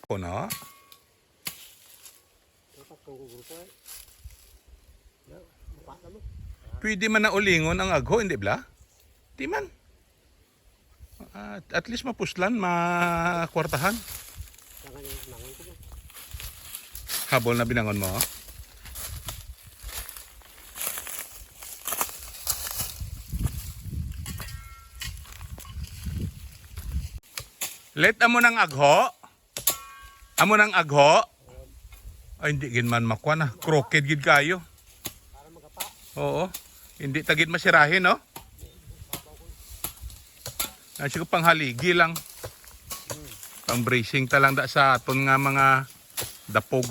Puno. Pwede man na ulingon ang agho, hindi ba? Di man. At least mapuslan, makwartahan. Habol na binangon mo. Let amo ng agho. Amo ng agho. Ay, hindi gid man makuha na. Crooked gid kayo. Oo. Hindi tagid masirahin, no? Ay, siguro panghaligi lang. Pang bracing talang da sa aton nga mga dapog.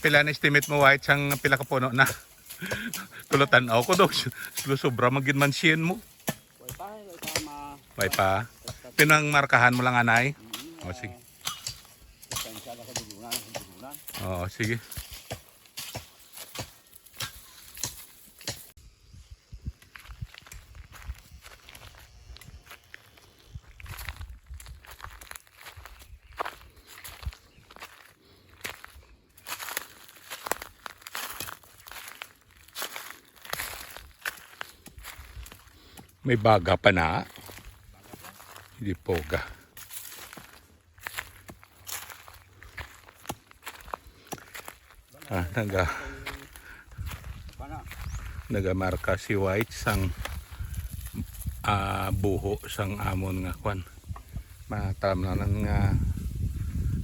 Pila na estimate mo, White, sang pila ka puno na? Tulutan ako ko daw. Sobra magin man siyen mo. Way pa. Pinang markahan mo lang, anay? O, sige. Oo, sige. May baga pa na. Hindi poga. Nagamarka si White sang buho sang amon nga kwan. Matam na nga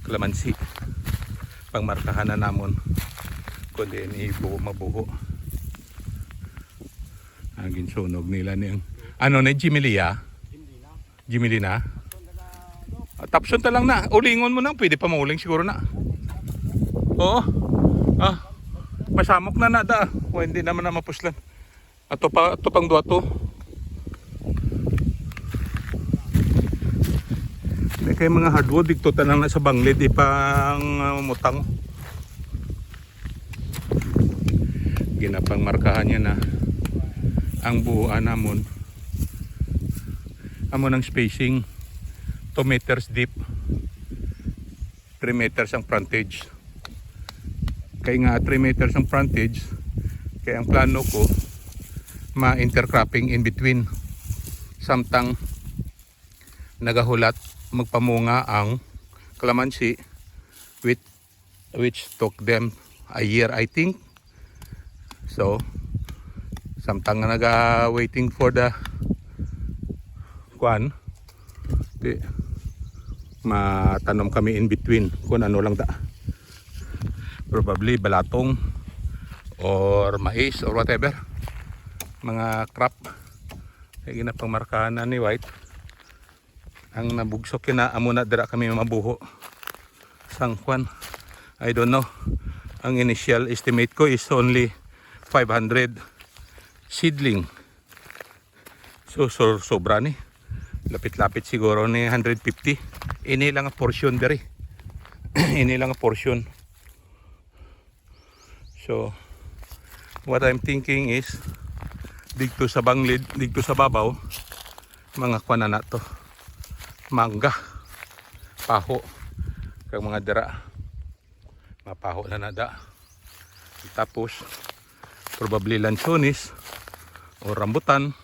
kalamansi. Pangmarkahan na namon kundi ni buho mabuho. Agin sunog nila niyang ano na Jimilia? Jimilina? Tapson ta lang na. Ulingon mo na. Pwede pa mauling siguro na. Oo. Masamok na da. O hindi naman na mapuslan. Ato pang duwa to. May kay mga hardwood. Dito tanang na sa banglid. Ipang mutang. Ginapang markahan niya na. Ang buuan namon. Amo ng spacing 2 meters deep, 3 meters ang frontage. Kaya nga 3 meters ang frontage, kaya ang plano ko ma-intercropping in between. Samtang nagahulat magpamunga ang kalamansi, which took them a year, I think. So samtang naga-waiting for the kuan, matanom kami in between kung ano lang da. Probably balatong or mais or whatever. Mga crop. Kaya ginapang markahan na ni White. Ang nabugsok na amo na dira kami mabuho. Sang kuan, I don't know. Ang initial estimate ko is only 500 seedling. So sobra ni. Lapit-lapit siguro ni 150. Ini lang ang portion diri. Ini lang ang portion. So what I'm thinking is dito sa banglid, dito sa babaw, mga kuan na to. Mangga, paho, kag mga dira. Mapaho na nada. Tapos probably lansones o rambutan.